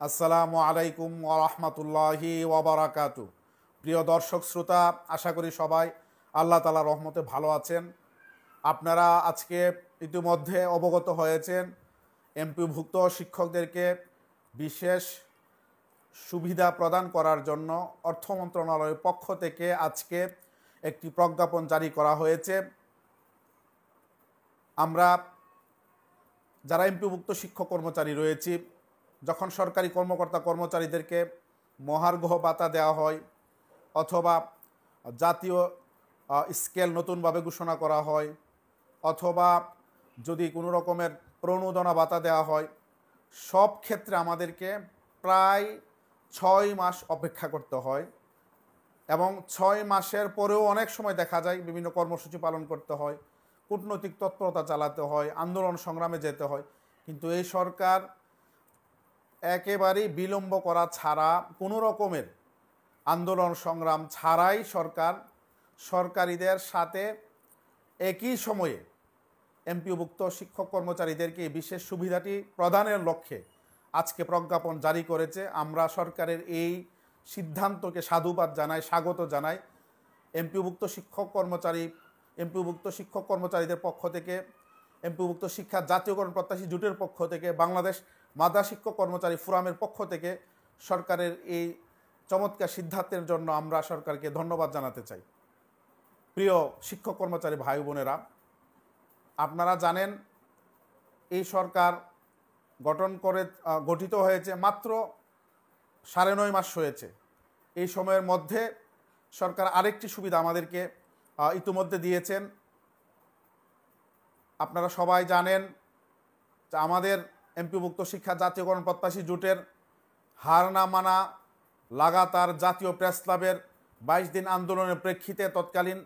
আসসালামু আলাইকুম ওয়া রাহমাতুল্লাহি ওয়া বারাকাতু। প্রিয় দর্শক শ্রোতা, আশা করি সবাই আল্লাহ তাআলার রহমতে ভালো আছেন। আপনারা আজকে ইতিমধ্যে অবগত হয়েছেন এমপিভুক্ত শিক্ষকদেরকে বিশেষ সুবিধা প্রদান করার জন্য অর্থ মন্ত্রণালয়ের পক্ষ থেকে আজকে একটি প্রজ্ঞাপন জারি করা হয়েছে। আমরা যারা এমপিভুক্ত শিক্ষক কর্মচারী রয়েছি, যখন সরকারি কর্মকর্তা কর্মচারীদেরকে মহার্ঘ ভাতা দেওয়া হয় অথবা জাতীয় স্কেল নতুনভাবে ঘোষণা করা হয় অথবা যদি কোনো রকমের প্রণোদনা ভাতা দেওয়া হয়, সব ক্ষেত্রে আমাদেরকে প্রায় 6 মাস অপেক্ষা করতে হয় এবং 6 মাসের পরেও অনেক সময় দেখা যায় বিভিন্ন কর্মসূচি পালন করতে হয়, কূটনৈতিক তৎপরতা চালাতে হয়, আন্দোলন সংগ্রামে যেতে হয়। কিন্তু এই সরকার একেবারেই বিলম্ব করা ছাড়া, কোনো রকমের আন্দোলন সংগ্রাম ছাড়াই সরকারিদের সাথে একই সময়ে এমপিওভুক্ত শিক্ষক কর্মচারীদেরকে বিশেষ সুবিধাটি প্রদানের লক্ষ্যে আজকে প্রজ্ঞাপন জারি করেছে। আমরা সরকারের এই সিদ্ধান্তকে সাধুবাদ জানাই, স্বাগত জানাই। এমপিওভুক্ত শিক্ষক কর্মচারীদের পক্ষ থেকে, এমপিওভুক্ত শিক্ষা জাতীয়করণ প্রত্যাশী জোটের পক্ষ থেকে, বাংলাদেশ মাদ্রাসা শিক্ষক কর্মচারী ফোরামের পক্ষ থেকে সরকারের এই চমৎকার সিদ্ধান্তের জন্য আমরা সরকারকে ধন্যবাদ জানাতে চাই। প্রিয় শিক্ষক কর্মচারী ভাই বোনেরা, আপনারা জানেন এই সরকার গঠিত হয়েছে মাত্র 9.5 মাস হয়েছে। এই সময়ের মধ্যে সরকার আরেকটি সুবিধা আমাদেরকে ইতিমধ্যে দিয়েছেন। আপনারা সবাই জানেন যে আমাদের এমপিভুক্ত শিক্ষা জাতীয়করণ প্রত্যাশী জোটের হার না মানা লাগাতার জাতীয় প্রেস ক্লাবের 22 দিন আন্দোলনের প্রেক্ষিতে তৎকালীন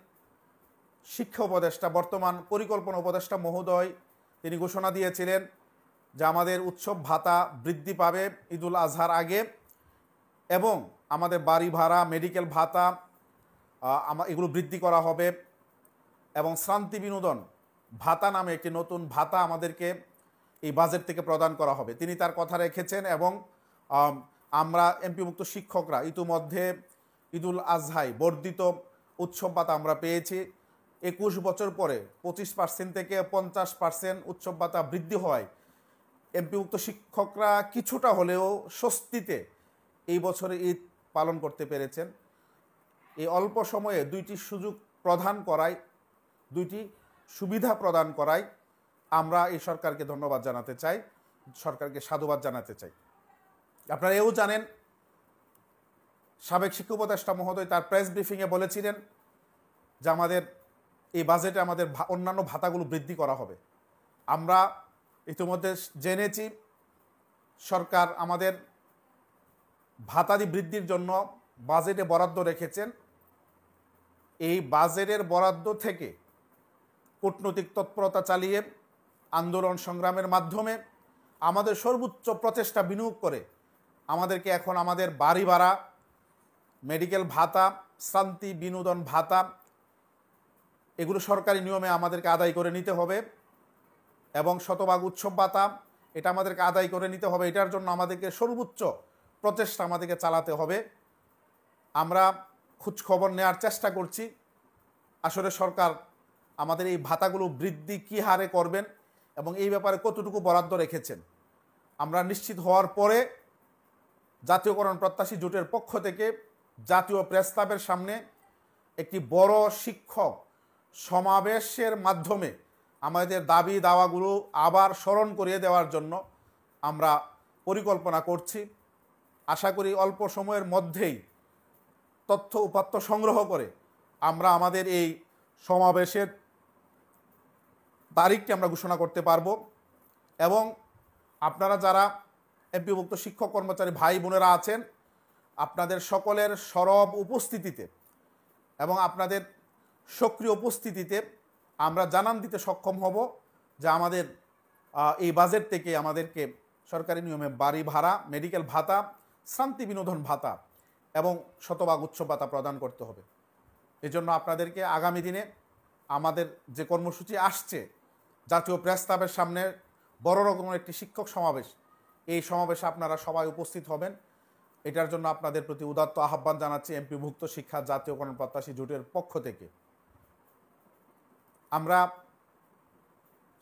শিক্ষা উপদেষ্টা, বর্তমান পরিকল্পনা উপদেষ্টা মহোদয় তিনি ঘোষণা দিয়েছিলেন যে আমাদের উৎসব ভাতা বৃদ্ধি পাবে ঈদুল আজহার আগে এবং আমাদের বাড়ি ভাড়া, মেডিকেল ভাতা এগুলো বৃদ্ধি করা হবে এবং শ্রান্তি বিনোদন ভাতা নামে একটি নতুন ভাতা আমাদেরকে এই বাজেট থেকে প্রদান করা হবে। তিনি তার কথা রেখেছেন এবং আমরা এমপিভুক্ত শিক্ষকরা ইতিমধ্যে ঈদুল আজহায় বর্ধিত উৎসব ভাতা আমরা পেয়েছি। 21 বছর পরে 25% থেকে 50% উৎসব ভাতা বৃদ্ধি হওয়ায় এমপিভুক্ত শিক্ষকরা কিছুটা হলেও স্বস্তিতে এই বছরে ঈদ পালন করতে পেরেছেন। এই অল্প সময়ে দুইটি সুবিধা প্রদান করায় আমরা এই সরকারকে ধন্যবাদ জানাতে চাই, সরকারকে সাধুবাদ জানাতে চাই। আপনারা এও জানেন সাবেক শিক্ষা উপদেষ্টা মহোদয় তার প্রেস ব্রিফিংয়ে বলেছিলেন যে আমাদের এই বাজেটে আমাদের অন্যান্য ভাতাগুলো বৃদ্ধি করা হবে। আমরা ইতিমধ্যে জেনেছি সরকার আমাদের ভাতাদি বৃদ্ধির জন্য বাজেটে বরাদ্দ রেখেছেন। এই বাজেটের বরাদ্দ থেকে কূটনৈতিক তৎপরতা চালিয়ে আন্দোলন সংগ্রামের মাধ্যমে আমাদের সর্বোচ্চ প্রচেষ্টা বিনিয়োগ করে আমাদেরকে এখন আমাদের বাড়ি ভাড়া, মেডিকেল ভাতা, শ্রান্তি বিনোদন ভাতা এগুলো সরকারি নিয়মে আমাদেরকে আদায় করে নিতে হবে এবং শতভাগ উৎসব ভাতা এটা আমাদেরকে আদায় করে নিতে হবে। এটার জন্য আমাদেরকে সর্বোচ্চ প্রচেষ্টা আমাদেরকে চালাতে হবে। আমরা খোঁজখবর নেওয়ার চেষ্টা করছি আসলে সরকার আমাদের এই ভাতাগুলো বৃদ্ধি কী হারে করবেন এবং এই ব্যাপারে কতটুকু বরাদ্দ রেখেছেন। আমরা নিশ্চিত হওয়ার পরে জাতীয়করণ প্রত্যাশী জোটের পক্ষ থেকে জাতীয় প্রেস ক্লাবের সামনে একটি বড় শিক্ষক সমাবেশের মাধ্যমে আমাদের দাবি দাওয়াগুলো আবার স্মরণ করিয়ে দেওয়ার জন্য আমরা পরিকল্পনা করছি। আশা করি অল্প সময়ের মধ্যেই তথ্য উপাত্ত সংগ্রহ করে আমরা আমাদের এই সমাবেশের তারিখটি আমরা ঘোষণা করতে পারব এবং আপনারা যারা এমপিভুক্ত শিক্ষক কর্মচারী ভাই বোনেরা আছেন, আপনাদের সকলের সরব উপস্থিতিতে এবং আপনাদের সক্রিয় উপস্থিতিতে আমরা জানান দিতে সক্ষম হব যে আমাদের এই বাজেট থেকে আমাদেরকে সরকারি নিয়মে বাড়ি ভাড়া, মেডিকেল ভাতা, শ্রান্তি বিনোদন ভাতা এবং শতভাগ উৎসব ভাতা প্রদান করতে হবে। এজন্য আপনাদেরকে আগামী দিনে আমাদের যে কর্মসূচি আসছে, জাতীয় প্রেস ক্লাবের সামনে বড় রকমের একটি শিক্ষক সমাবেশ, এই সমাবেশে আপনারা সবাই উপস্থিত হবেন। এটার জন্য আপনাদের প্রতি উদাত্ত আহ্বান জানাচ্ছি এমপিভুক্ত শিক্ষা জাতীয়করণ প্রত্যাশী জোটের পক্ষ থেকে। আমরা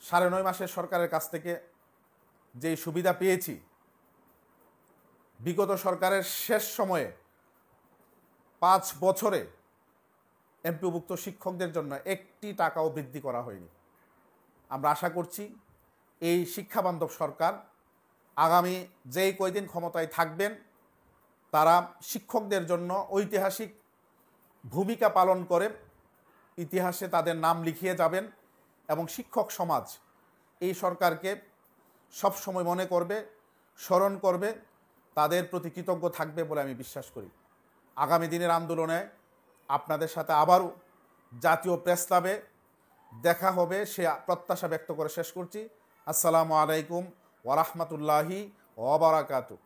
9.5 মাসের সরকারের কাছ থেকে যেই সুবিধা পেয়েছি, বিগত সরকারের শেষ সময়ে 5 বছরে এমপিভুক্ত শিক্ষকদের জন্য 1টি টাকাও বৃদ্ধি করা হয়নি। আমরা আশা করছি এই শিক্ষাবান্ধব সরকার আগামী যেই কয়দিন ক্ষমতায় থাকবেন তারা শিক্ষকদের জন্য ঐতিহাসিক ভূমিকা পালন করে ইতিহাসে তাদের নাম লিখিয়ে যাবেন এবং শিক্ষক সমাজ এই সরকারকে সবসময় মনে করবে, স্মরণ করবে, তাদের প্রতি কৃতজ্ঞ থাকবে বলে আমি বিশ্বাস করি। আগামী দিনের আন্দোলনে আপনাদের সাথে আবারও জাতীয় প্রেস ক্লাবে দেখা হবে সে প্রত্যাশা ব্যক্ত করে শেষ করছি। আসসালামু আলাইকুম ওয়া রাহমাতুল্লাহি ওয়া বারাকাতুহু।